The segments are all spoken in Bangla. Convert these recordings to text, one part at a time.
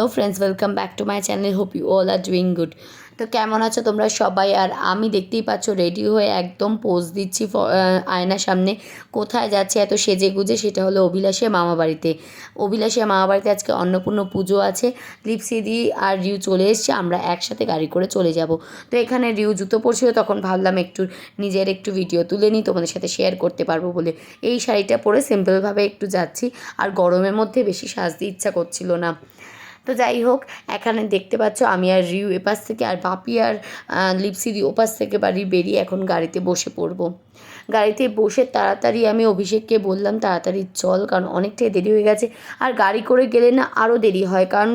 Hello friends, welcome back to my channel. Hope you all are doing good. तो केमन आछो तोमरा सबाई। और आमी देखतेई पाচ্ছ रेडी हয়ে एकदम पोज दिচ্ছি आयनार सामने। कोथाय যাচ্ছি এত সেজে গুজে, সেটা হলো অভিলাষের মামা বাড়িতে। অভিলাষের মামা বাড়িতে আজকে অন্নপূর্ণ পুজো আছে। লিপসিদি আর রিউ চলে এসেছে, আমরা একসাথে গাড়ি করে চলে যাব। তো এখানে রিউ জুতো পরছিল, তখন ভাবলাম একটু নিজের একটু ভিডিও তুলে নিই, তোমাদের সাথে শেয়ার করতে পারবো বলে এই শাড়িটা পরে সিম্পলভাবে একটু যাচ্ছি। আর গরমের মধ্যে বেশি সাজতে ইচ্ছা করছিল না। তো যাই হোক, এখানে দেখতে পাচ্ছ আমি আর রিউ এপাশ থেকে আর বাপি আর লিপসিদি ওপাশ থেকে বাড়ি বেরিয়ে এখন গাড়িতে বসে পড়বো। গাড়িতে বসে তাড়াতাড়ি আমি অভিষেককে বললাম তাড়াতাড়ি চল, কারণ অনেকটাই দেরি হয়ে গেছে। আর গাড়ি করে গেলে না আরও দেরি হয়, কারণ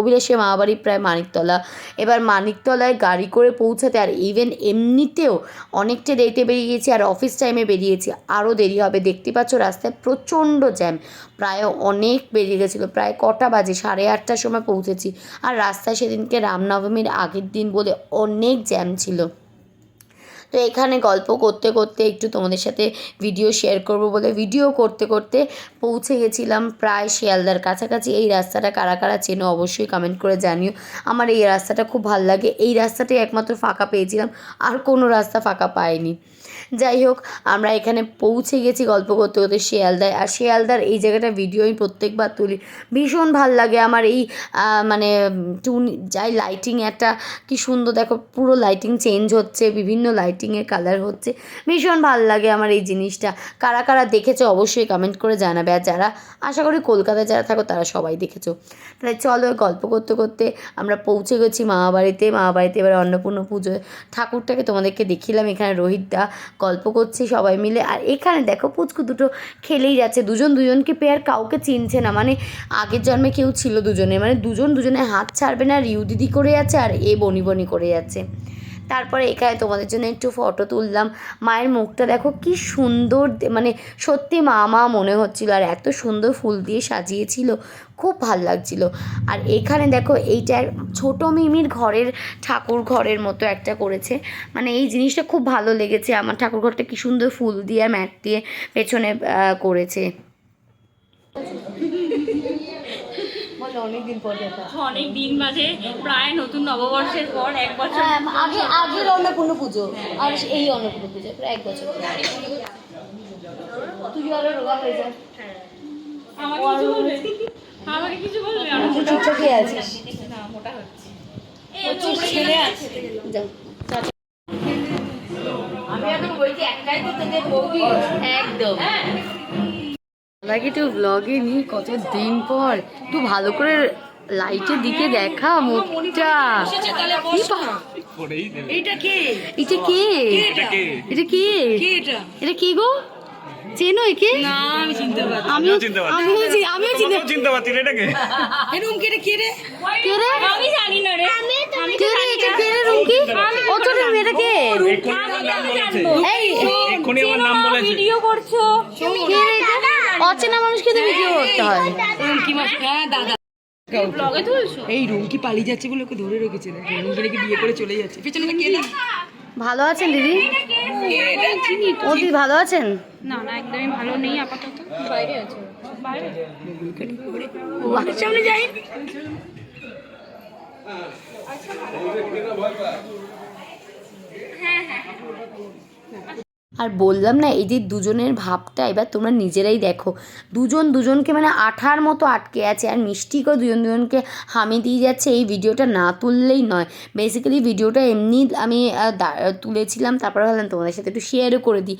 অভিলাষের মামাবাড়ি প্রায় মানিকতলা। এবার মানিকতলায় গাড়ি করে পৌঁছাতে আর ইভেন এমনিতেও অনেকটা দেরিতে বেরিয়ে গেছি, আর অফিস টাইমে বেরিয়েছি, আরও দেরি হবে। দেখতে পাচ্ছ রাস্তায় প্রচণ্ড জ্যাম, প্রায় অনেক বেরিয়ে গেছিলো। প্রায় কটা বাজে, 8:30টার সময় পৌঁছেছি। আর রাস্তায় সেদিনকে রামনবমীর আগের দিন বলে অনেক জ্যাম ছিল। তো এখানে গল্প করতে করতে একটু তোমাদের সাথে ভিডিও শেয়ার করব বলে ভিডিও করতে করতে পৌঁছে গেছিলাম প্রায় শিয়ালদার কাছাকাছি। এই রাস্তাটা কারা কারা চেনো অবশ্যই কমেন্ট করে জানিও। আমার এই রাস্তাটা খুব ভালো লাগে। এই রাস্তাটাই একমাত্র ফাঁকা পেয়েছিলাম, আর কোনো রাস্তা ফাঁকা পাইনি। যাই হোক, আমরা এখানে পৌঁছে গেছি গল্প করতে করতে শিয়ালদায়। আর শিয়ালদার এই জায়গাটা ভিডিও আমি প্রত্যেকবার তুলি, ভীষণ ভাল লাগে আমার। এই মানে যাই লাইটিং একটা কি সুন্দর, দেখো পুরো লাইটিং চেঞ্জ হচ্ছে, বিভিন্ন লাইটিংয়ের কালার হচ্ছে, ভীষণ ভাল লাগে আমার এই জিনিসটা। কারা কারা দেখেছো অবশ্যই কমেন্ট করে জানাবে। আর যারা, আশা করি কলকাতায় যারা থাকো তারা সবাই দেখেছো। তাহলে চলো, গল্প করতে করতে আমরা পৌঁছে গেছি মামাবাড়িতে। মামাবাড়িতে এবার অন্নপূর্ণ পুজো ঠাকুরটাকে তোমাদেরকে দেখিলাম। এখানে রোহিতদা গল্প করছি সবাই মিলে। আর এখানে দেখো পুচকু দুটো খেলেই যাচ্ছে, দুজন দুজনকে পেয়ে আর কাউকে চিনছে না। মানে আগের জন্মে কেউ ছিল দুজনে, মানে দুজন দুজনের হাত ছাড়বে না। রিউ দিদি করে যাচ্ছে আর এ বনি বনি করে যাচ্ছে। তারপরে এখানে তোমাদের জন্য একটু ফটো তুললাম। মায়ের মুখটা দেখো কি সুন্দর, মানে সত্যি মা মা মনে হচ্ছিল। আর এত সুন্দর ফুল দিয়ে সাজিয়েছিল, খুব ভাল লাগছিল। আর এখানে দেখো এইটা ছোট মিমির ঘরের ঠাকুর ঘরের মতো একটা করেছে, মানে এই জিনিসটা খুব ভালো লেগেছে আমার। ঠাকুর ঘরটা কি সুন্দর ফুল দিয়ে ম্যাট দিয়ে পেছনে করেছে। অনেক দিন বাজে, প্রায় নতুন নববর্ষের পর 1 বছর আগের অন্নপূর্ণ পুজো আর এই অন্নপূর্ণ পুজো প্রায় 1 বছর। তুই আরো রোগা হয়ে যা, আমাকে কিছু বলবে? ঠিকঠাক আছিস না, মোটা হচ্ছে। আমি এখন বলছি একটাই তো তোদের বৌদি একদম লাগে। তো ব্লগে নিয়ে কত দিন পর একটু ভালো করে লাইটের দিকে দেখা মুখটা। এটা কে? এটা কে? এটা কে? এটা কে গো? চেনো একে? না, আমি চিনতে পারছি। আমিও চিনতে পারছি না। এটাকে এরকম কে রে? কে রে? কে রে? আমি জানি না রে। কে রে? এটা কে রে? রুমকি? ও তো রে, এটা কে? এই এক্ষুনি আমার নাম বলেছে। ভিডিও করছো? কে রে এটা? অচেনা মানুষকে তো ভিডিও করতে হয়। রুমকি মাস, হ্যাঁ দাদা। ব্লগে তুলছো? এই রুমকি পালিয়ে যাচ্ছে বলে ওকে ধরে রেখেছে, রুমকি নাকি বিয়ে করে চলে যাচ্ছে। পেছনে কে না? ভালো আছেন দিদি? ও দিদি ভালো আছেন? না না, একদমই ভালো নেই আপাতত। বাইরে আছে। বাইরে? সামনে যাই। আর বললাম না, এই যে দুজনের ভাবটা এবার তোমরা নিজেরাই দেখো। দুজন দুজনকে মানে আঠার মতো আটকে আছে, আর মিষ্টি করে দুজন দুজনকে হামি দিয়ে যাচ্ছে। এই ভিডিওটা না তুললেই নয়। বেসিক্যালি ভিডিওটা এমনি আমি তুলেছিলাম, তারপরে ভাবলাম তোমাদের সাথে একটু শেয়ারও করে দিই।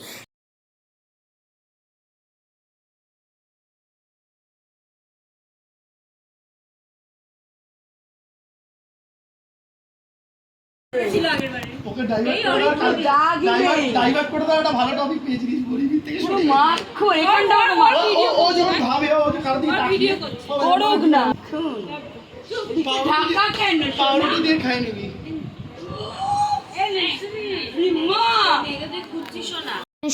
ওকে ডাইভার্ট করে দাও, একটা ভালো টপিক পেয়েছি গরিবি থেকে শুরু মাখো এখানটা ও যখন ভাবে ও যে কার দিকে ভিডিও করছে। করুক না। ঢাকা কেন? পাউরুটি দিয়ে খাই নিবি।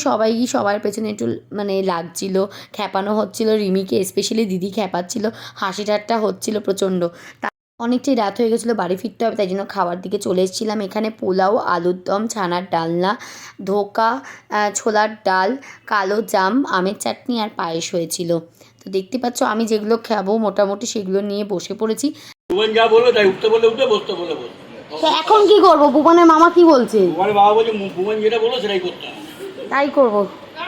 সবাই সবার পেছনে একটু মানে লাগছিল, খ্যাপানো হচ্ছিল। রিমিকে স্পেশালি দিদি খ্যাপাচ্ছিল, হাসি ঠাট্টা হচ্ছিল প্রচণ্ড। অনেকটাই রাত হয়ে গেছিলো, বাড়ি ফিরতে হবে, তাই জন্য খাবার দিকে চলে এসেছিলাম। এখানে পোলাও, আলুর দম, ছানার ডালনা, ধোকা, ছোলার ডাল, কালো জাম, আমের চাটনি আর পায়েস হয়েছিল। তো দেখতে পাচ্ছ আমি যেগুলো খাবো মোটামুটি সেগুলো নিয়ে বসে পড়েছি। ভুবন যা বলবে তাই, উঠতে বললে উঠবে, বসতে বললে বসবে। তো এখন কি করব? ভুবনের মামা কি বলছে? ভুবনের বাবা বলছে ভুবন যেটা বললো সেটাই করতে হবে। তাই করব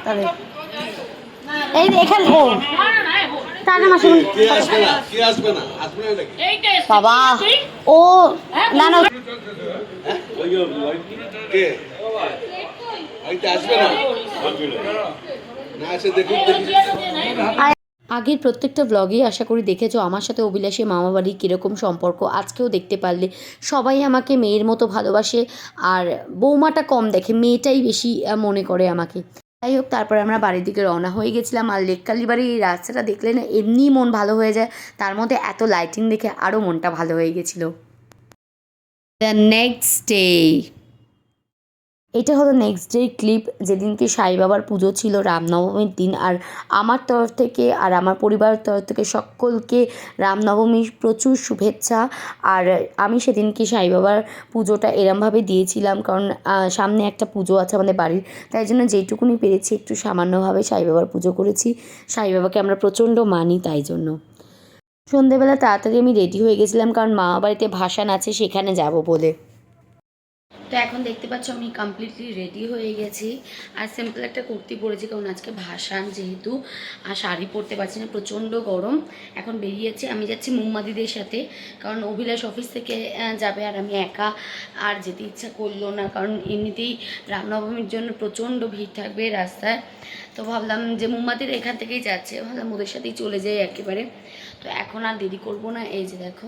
তাহলে। এই যে এখানে ও টাকা মাসে কে আসবে না? কে আসবে না? আসবে না নাকি? বাবা ও না না ওই যে কে? বাড়িতে আসবে না? না এসে দেখুন দেখি। আগের প্রত্যেকটা ব্লগেই আশা করি দেখেছো আমার সাথে অভিলাষী মামাবাড়ির কীরকম সম্পর্ক। আজকেও দেখতে পারলে সবাই আমাকে মেয়ের মতো ভালোবাসে, আর বৌমাটা কম দেখে, মেয়েটাই বেশি মনে করে আমাকে। যাই হোক, তারপরে আমরা বাড়ির দিকে রওনা হয়ে গেছিলাম। আর লেককালীবাড়ির এই রাস্তাটা দেখলে না এমনিই মন ভালো হয়ে যায়, তার মধ্যে এত লাইটিং দেখে আরও মনটা ভালো হয়ে গেছিলো। দ্য নেক্সট ডে, এটা হলো নেক্সট ডে ক্লিপ, যেদিনকে সাই বাবার পুজো ছিল রামনবমীর দিন। আর আমার তরফ থেকে আর আমার পরিবারের তরফ থেকে সকলকে রামনবমীর প্রচুর শুভেচ্ছা। আর আমি সেদিনকে সাই বাবার পুজোটা এরমভাবে দিয়েছিলাম, কারণ সামনে একটা পুজো আছে আমাদের বাড়ির, তাই জন্য যেটুকুনি পেরেছি একটু সামান্যভাবে সাই বাবার পুজো করেছি। সাই বাবাকে আমরা প্রচণ্ড মানি, তাই জন্য সন্ধেবেলা তাড়াতাড়ি আমি রেডি হয়ে গেছিলাম, কারণ মামা বাড়িতে ভাসান আছে, সেখানে যাব বলে। তো এখন দেখতে পাচ্ছ আমি কমপ্লিটলি রেডি হয়ে গেছি, আর সিম্পল একটা কুর্তি পরেছি, কারণ আজকে ভাসান যেহেতু, আর শাড়ি পরতে পারছি না, প্রচণ্ড গরম। এখন বেরিয়েছি, আমি যাচ্ছি মুম্মাদিদের সাথে, কারণ অভিলাষ অফিস থেকে যাবে, আর আমি একা আর যেতে ইচ্ছা করলো না, কারণ এমনিতেই রামনবমীর জন্য প্রচণ্ড ভিড় থাকবে রাস্তায়। তো ভাবলাম যে মুম্মাদির এখান থেকেই যাচ্ছে, ভাবলাম ওদের সাথেই চলে যাই একেবারে। তো এখন আর দেরি করবো না, এই যে দেখো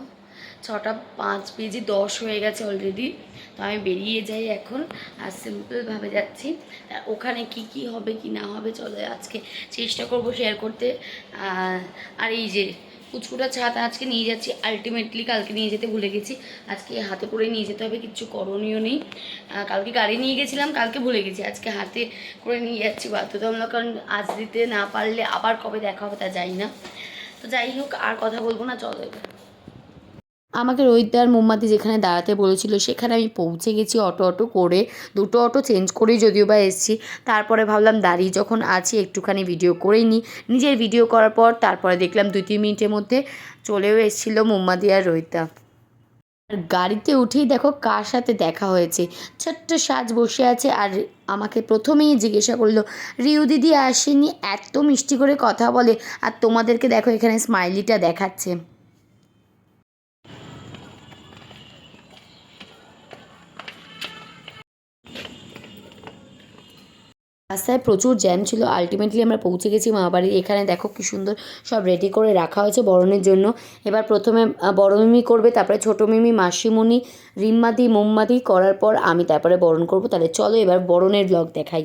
6:05 হয়ে গেছে অলরেডি। তো আমি বেরিয়ে যাই এখন, আর সিম্পলভাবে যাচ্ছি। ওখানে কি হবে কি না হবে চলো আজকে চেষ্টা করব শেয়ার করতে। আর এই যে কুচকুটা ছাতা আজকে নিয়ে যাচ্ছি, আলটিমেটলি কালকে নিয়ে যেতে ভুলে গেছি, আজকে হাতে করে নিয়ে যেতে হবে, কিচ্ছু করণীয় নেই। কালকে গাড়ি নিয়ে গেছিলাম, কালকে ভুলে গেছি, আজকে হাতে করে নিয়ে যাচ্ছি বাধ্যতামূলক, কারণ আজ দিতে না পারলে আবার কবে দেখা হবে তা জানি না। তো যাই হোক, আর কথা বলবো না, চলো এবার। আমাকে রোহিতদার মোমবাতি যেখানে দাঁড়াতে বলেছিল সেখানে আমি পৌঁছে গেছি অটো করে, দুটো অটো চেঞ্জ করেই যদিও বা এসেছি। তারপরে ভাবলাম দাঁড়িয়ে যখন আছি একটুখানি ভিডিও করেই নিই। নিজের ভিডিও করার পর তারপরে দেখলাম 2-3 মিনিটের মধ্যে চলেও এসেছিলো মোমবাতি আর রোহিতদা। আর গাড়িতে উঠেই দেখো কার সাথে দেখা হয়েছে, ছোট্ট সাজ বসে আছে, আর আমাকে প্রথমেই জিজ্ঞাসা করলো রিউ দিদি আসেনি, এত মিষ্টি করে কথা বলে, আর তোমাদেরকে দেখো এখানে স্মাইলিটা দেখাচ্ছে। রাস্তায় প্রচুর জ্যাম ছিল, আলটিমেটলি আমরা পৌঁছে গেছি মামাবাড়ি। এখানে দেখো কি সুন্দর সব রেডি করে রাখা হয়েছে বরণের জন্য। এবার প্রথমে বড় মিমি করবে, তারপরে ছোটো মিমি, মাসিমণি, রিম্মাদি, মোমবাতি করার পর আমি তারপরে বরণ করব। তাহলে চলো এবার বরণের ব্লগ দেখাই।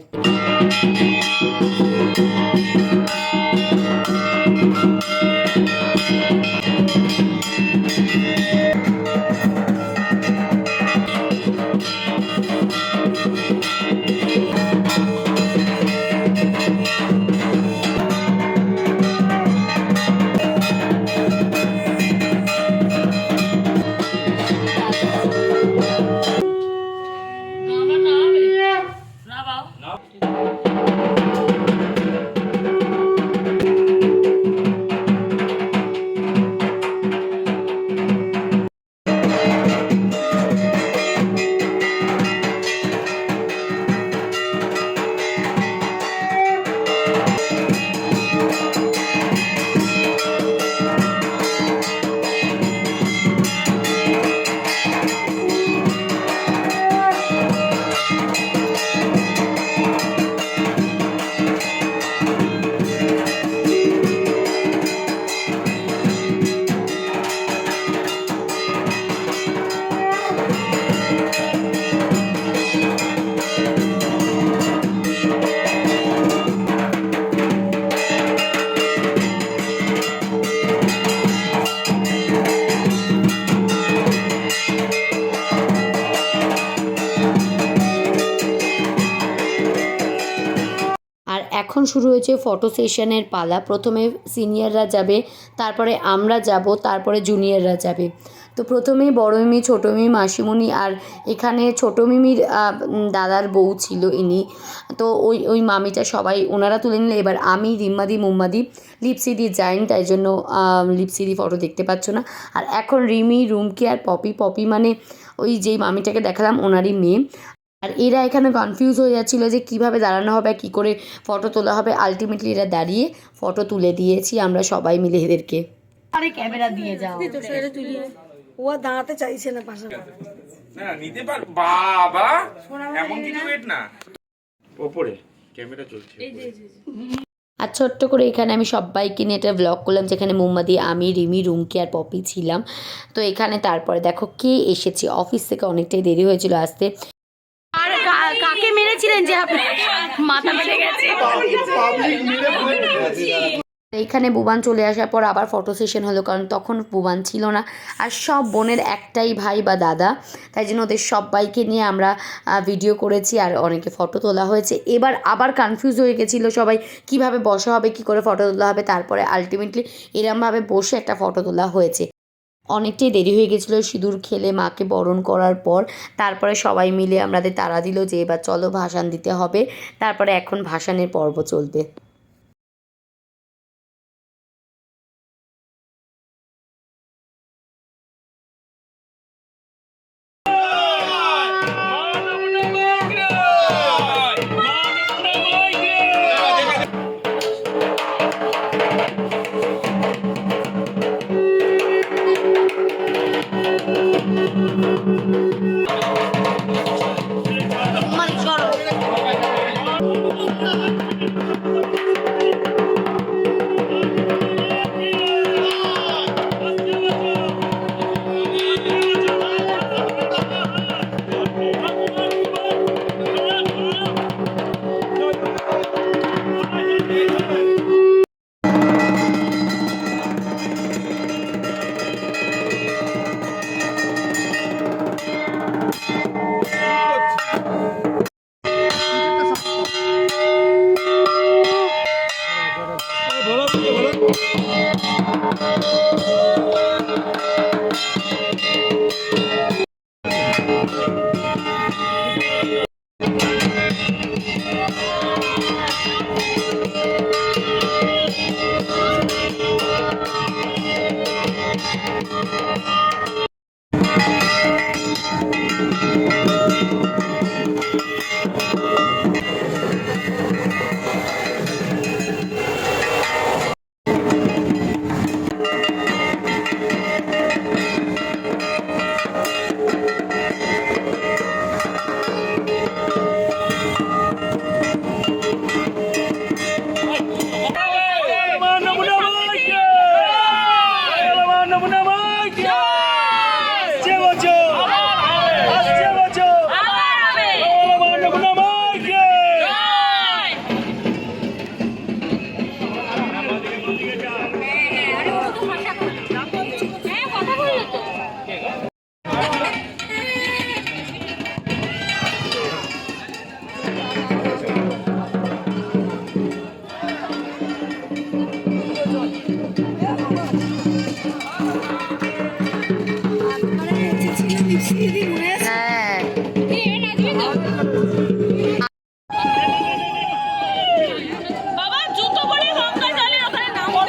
এখন শুরু হয়েছে ফটো সেশনের পালা। প্রথমে সিনিয়ররা যাবে, তারপরে আমরা যাব, তারপরে জুনিয়ররা যাবে। তো প্রথমেই বড় মিমি, ছোটো মিমি, মাসিমণি আর এখানে ছোটো মিমির দাদার বউ ছিল ইনি। তো ওই মামিটা সবাই ওনারা তুলে নিলে। এবার আমি, রিম্মাদি, মুম্মাদি, লিপসিদি যাইনি, তাই জন্য লিপসিদি ফটো দেখতে পাচ্ছ না। আর এখন রিমি, রুমকি আর পপি মানে ওই যেই মামিটাকে দেখালাম ওনারই মেয়ে। আর এরা এখানে কনফিউজ হয়ে যাচ্ছিলো যে কীভাবে দাঁড়ানো হবে, কী করে ফটো তোলা হবে। আলটিমেটলি এরা দাঁড়িয়ে ফটো তুলে দিয়েছি আমরা সবাই মিলে এদেরকে। আরে ক্যামেরা দিয়ে যাও। ও আর দাঁড়াতে চাইছে না পাশে। না নিতে পার বাবা, এমন কিছু ওয়েট না, ওপরে ক্যামেরা চলছে। আর ছোট্ট করে এখানে আমি সবাইকে নিয়ে একটা ব্লগ করলাম, যেখানে মুম্মাদি, আমি, রিমি, রুমকি আর পপি ছিলাম। তো এখানে তারপরে দেখো কে এসেছে। অফিস থেকে অনেকটাই দেরি হয়েছিল আসতে। আর কাকে মেরেছিলেন যে আপনার মাথা ফেটে গেছে? পাবলিক মিলে এইখানে বুবান চলে আসার পর আবার ফটো সেশন হলো, কারণ তখন বুবান ছিল না। আর সব বোনের একটাই ভাই বা দাদা, তাই জন্য ওদের সবাইকে নিয়ে আমরা ভিডিও করেছি আর অনেকে ফটো তোলা হয়েছে। এবার আবার কনফিউজ হয়ে গেছিলো সবাই কিভাবে বসা হবে, কি করে ফটো তোলা হবে। তারপরে আলটিমেটলি এরমভাবে বসে একটা ফটো তোলা হয়েছে। অনেকটাই দেরি হয়ে গেছিলো সিঁদুর খেলে মাকে বরণ করার পর। তারপরে সবাই মিলে আমাদের তাড়া দিল যে এবার চলো ভাসান দিতে হবে। তারপরে এখন ভাসানের পর্ব চলবে। বাবা জুতো পরে গঙ্গা জলের ওখানে নামো।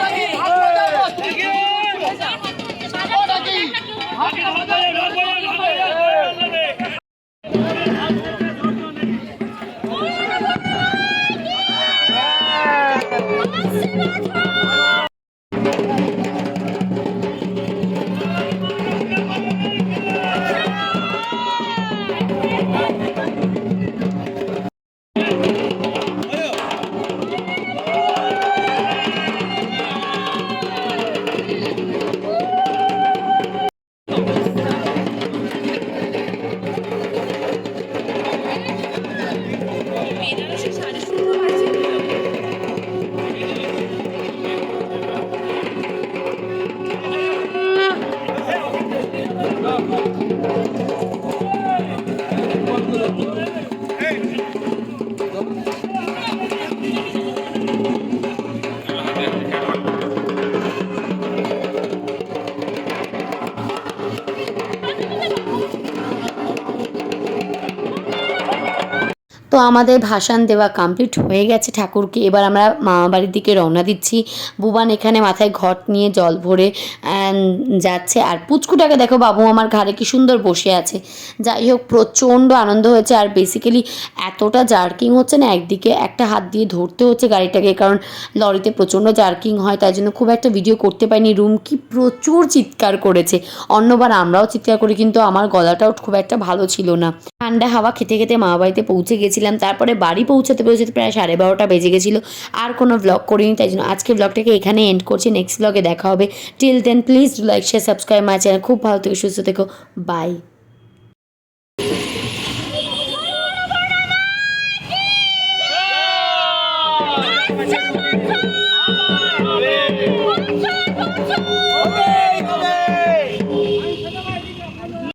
তো আমাদের ভাসান দেওয়া কমপ্লিট হয়ে গেছে ঠাকুরকে। এবার আমরা মামা বাড়ির দিকে রওনা দিচ্ছি। বুবান এখানে মাথায় ঘট নিয়ে জল ভরে যাচ্ছে, আর পুচকুটাকে দেখো বাবু আমার ঘাড়ে কি সুন্দর বসে আছে। যাই হোক, প্রচণ্ড আনন্দ হয়েছে। আর বেসিক্যালি এতটা জার্কিং হচ্ছে না, একদিকে একটা হাত দিয়ে ধরতে হচ্ছে গাড়িটাকে, কারণ লরিতে প্রচণ্ড জার্কিং হয়, তাই জন্য খুব একটা ভিডিও করতে পারিনি। রুম কি প্রচুর চিৎকার করেছে, অন্যবার আমরাও চিৎকার করি, কিন্তু আমার গলাটাও খুব একটা ভালো ছিল না। ঠান্ডা হাওয়া খেতে খেতে মামা বাড়িতে পৌঁছে গেছিলাম। তারপরে বাড়ি পৌঁছাতে প্রায় 12:30 বেজে গেছিলো। আর কোনো ব্লগ করিনি, তাই জন্য আজকে ব্লগটাকে এখানে এন্ড করছি। নেক্সট ব্লগে দেখা হবে। Till then please do like, share, subscribe my channel. খুব ভালো থেকো, সুস্থ থেকো, বাই।